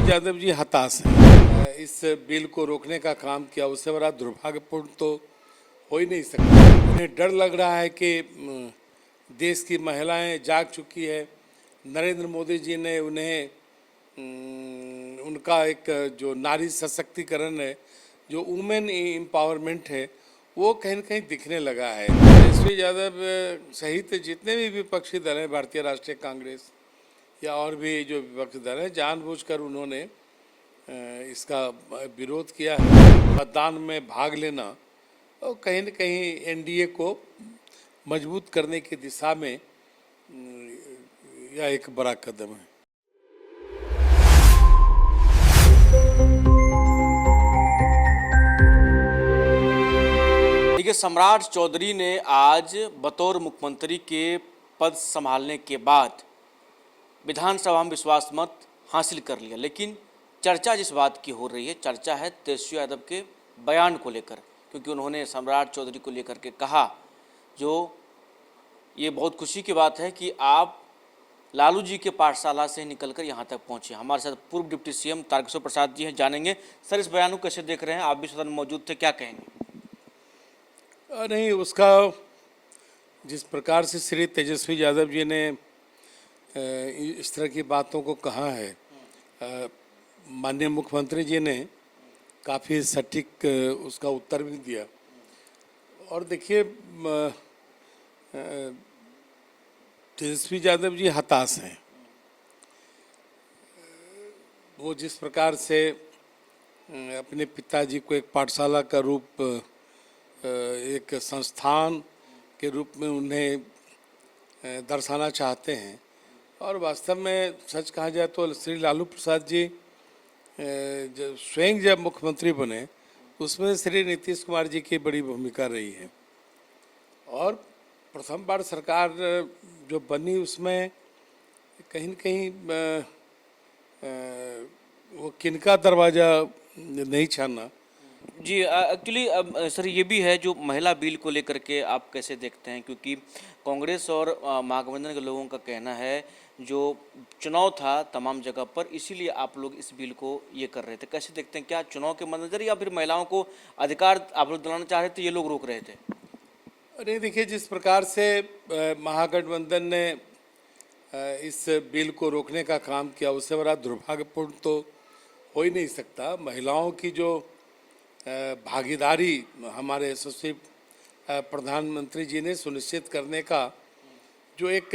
तेजस्वी यादव जी हताश हैं। इस बिल को रोकने का काम किया, उससे बड़ा दुर्भाग्यपूर्ण तो हो ही नहीं सकता। उन्हें डर लग रहा है कि देश की महिलाएं जाग चुकी है। नरेंद्र मोदी जी ने उन्हें उनका एक जो नारी सशक्तिकरण है, जो वुमेन एम्पावरमेंट है, वो कहीं न कहीं दिखने लगा है। तेजस्वी यादव सहित जितने भी विपक्षी दल हैं, भारतीय राष्ट्रीय कांग्रेस या और भी जो विपक्षी दल हैं, जानबूझकर उन्होंने इसका विरोध किया है। मतदान में भाग लेना और कहीं न कहीं एनडीए को मजबूत करने की दिशा में यह एक बड़ा कदम है। देखिए, सम्राट चौधरी ने आज बतौर मुख्यमंत्री के पद संभालने के बाद विधानसभा में विश्वास मत हासिल कर लिया, लेकिन चर्चा जिस बात की हो रही है, चर्चा है तेजस्वी यादव के बयान को लेकर, क्योंकि उन्होंने सम्राट चौधरी को लेकर के कहा, जो ये बहुत खुशी की बात है कि आप लालू जी के पाठशाला से निकलकर यहाँ तक पहुँचे। हमारे साथ पूर्व डिप्टी सीएम तारकिशोर प्रसाद जी हैं, जानेंगे सर इस बयान को कैसे देख रहे हैं, आप भी सदन में मौजूद थे, क्या कहेंगे? नहीं, उसका जिस प्रकार से श्री तेजस्वी यादव जी ने इस तरह की बातों को कहा है, माननीय मुख्यमंत्री जी ने काफ़ी सटीक उसका उत्तर भी दिया। और देखिए, तेजस्वी यादव जी हताश हैं। वो जिस प्रकार से अपने पिताजी को एक पाठशाला का रूप, एक संस्थान के रूप में उन्हें दर्शाना चाहते हैं, और वास्तव में सच कहा जाए तो श्री लालू प्रसाद जी स्वयं जब मुख्यमंत्री बने, उसमें श्री नीतीश कुमार जी की बड़ी भूमिका रही है। और प्रथम बार सरकार जो बनी, उसमें कहीं न कहीं वो किनका दरवाज़ा नहीं छाना। जी, एक्चुअली सर ये भी है, जो महिला बिल को लेकर के आप कैसे देखते हैं, क्योंकि कांग्रेस और महागठबंधन के लोगों का कहना है जो चुनाव था तमाम जगह पर, इसीलिए आप लोग इस बिल को ये कर रहे थे, कैसे देखते हैं? क्या चुनाव के मद्देनजर या फिर महिलाओं को अधिकार आप लोग दिलाना चाह रहे थे, ये लोग रोक रहे थे? अरे देखिए, जिस प्रकार से महागठबंधन ने इस बिल को रोकने का काम किया, उससे बड़ा दुर्भाग्यपूर्ण तो हो ही नहीं सकता। महिलाओं की जो भागीदारी हमारे यशस्वी प्रधानमंत्री जी ने सुनिश्चित करने का जो एक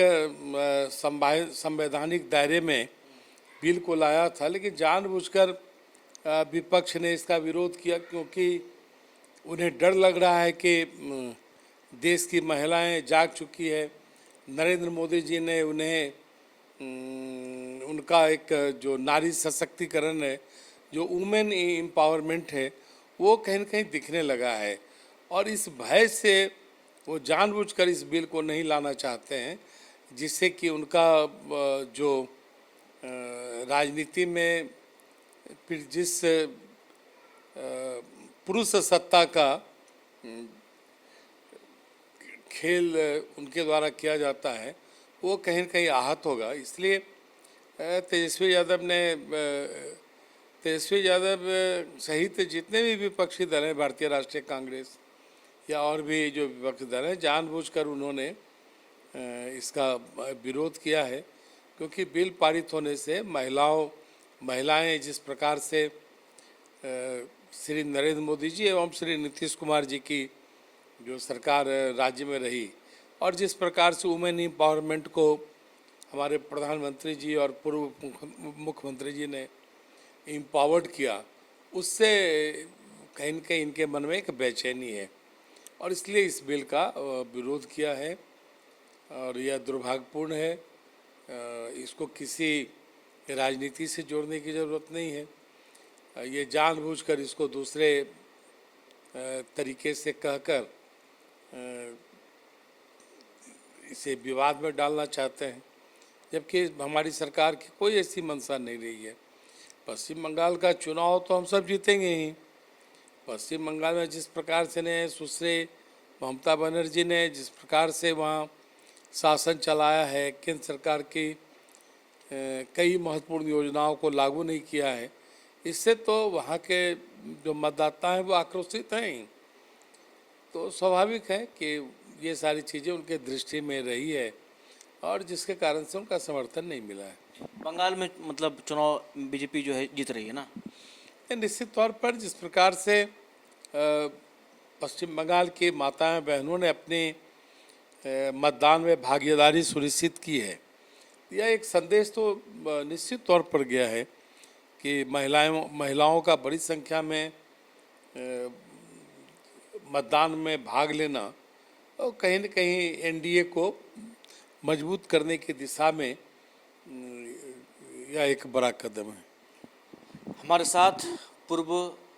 संवैधानिक दायरे में बिल को लाया था, लेकिन जानबूझकर विपक्ष ने इसका विरोध किया, क्योंकि उन्हें डर लग रहा है कि देश की महिलाएं जाग चुकी है। नरेंद्र मोदी जी ने उन्हें उनका एक जो नारी सशक्तिकरण है, जो वुमेन एम्पावरमेंट है, वो कहीं न कहीं दिखने लगा है। और इस भय से वो जानबूझकर इस बिल को नहीं लाना चाहते हैं, जिससे कि उनका जो राजनीति में फिर जिस पुरुष सत्ता का खेल उनके द्वारा किया जाता है, वो कहीं न कहीं आहत होगा। इसलिए तेजस्वी यादव सहित जितने भी विपक्षी दल हैं, भारतीय राष्ट्रीय कांग्रेस या और भी जो विपक्षी दल हैं, जानबूझकर उन्होंने इसका विरोध किया है, क्योंकि बिल पारित होने से महिलाएं जिस प्रकार से श्री नरेंद्र मोदी जी एवं श्री नीतीश कुमार जी की जो सरकार राज्य में रही, और जिस प्रकार से वुमेन एम्पावरमेंट को हमारे प्रधानमंत्री जी और पूर्व मुख्यमंत्री जी ने एम्पावर्ड किया, उससे कहीं न कहीं इनके मन में एक बेचैनी है, और इसलिए इस बिल का विरोध किया है। और यह दुर्भाग्यपूर्ण है। इसको किसी राजनीति से जोड़ने की ज़रूरत नहीं है। ये जानबूझकर इसको दूसरे तरीके से कहकर इसे विवाद में डालना चाहते हैं, जबकि हमारी सरकार की कोई ऐसी मंशा नहीं रही है। पश्चिम बंगाल का चुनाव तो हम सब जीतेंगे ही। पश्चिम बंगाल में जिस प्रकार से ने सुश्री ममता बनर्जी ने जिस प्रकार से वहाँ शासन चलाया है, केंद्र सरकार की कई महत्वपूर्ण योजनाओं को लागू नहीं किया है। इससे तो वहाँ के जो मतदाता हैं वो आक्रोशित हैं ही। तो स्वाभाविक है कि ये सारी चीज़ें उनके दृष्टि में रही है और जिसके कारण से उनका समर्थन नहीं मिला है। बंगाल में मतलब चुनाव बीजेपी जो है जीत रही है ना? निश्चित तौर पर जिस प्रकार से पश्चिम बंगाल की माताएं बहनों ने अपने मतदान में भागीदारी सुनिश्चित की है, यह एक संदेश तो निश्चित तौर पर गया है कि महिलाओं का बड़ी संख्या में मतदान में भाग लेना और कहीं न कहीं एनडीए को मजबूत करने की दिशा में यह एक बड़ा कदम है। हमारे साथ पूर्व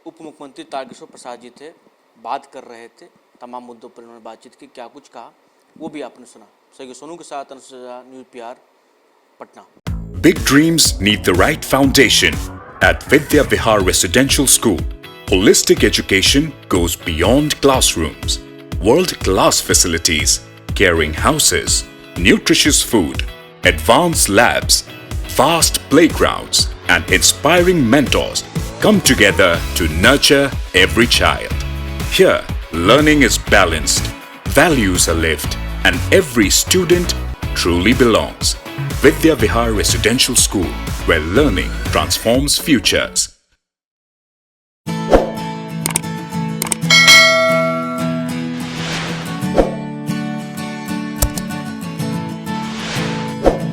उप मुख्यमंत्री तारकिशोर प्रसाद जी थे, बात कर रहे थे, तमाम मुद्दों पर उन्होंने बातचीत की, क्या कुछ कहा वो भी आपने सुना। सही सोनू के साथ Anusuya, news PR, Patna. Big dreams need the right foundation. At Vidya Vihar Residential School, holistic education goes beyond classrooms. World-class facilities, caring houses, nutritious food, advanced labs, vast playgrounds, and inspiring mentors come together to nurture every child. Here, learning is balanced, values are lived, and every student truly belongs. Vidya Vihar Residential School, where learning transforms futures.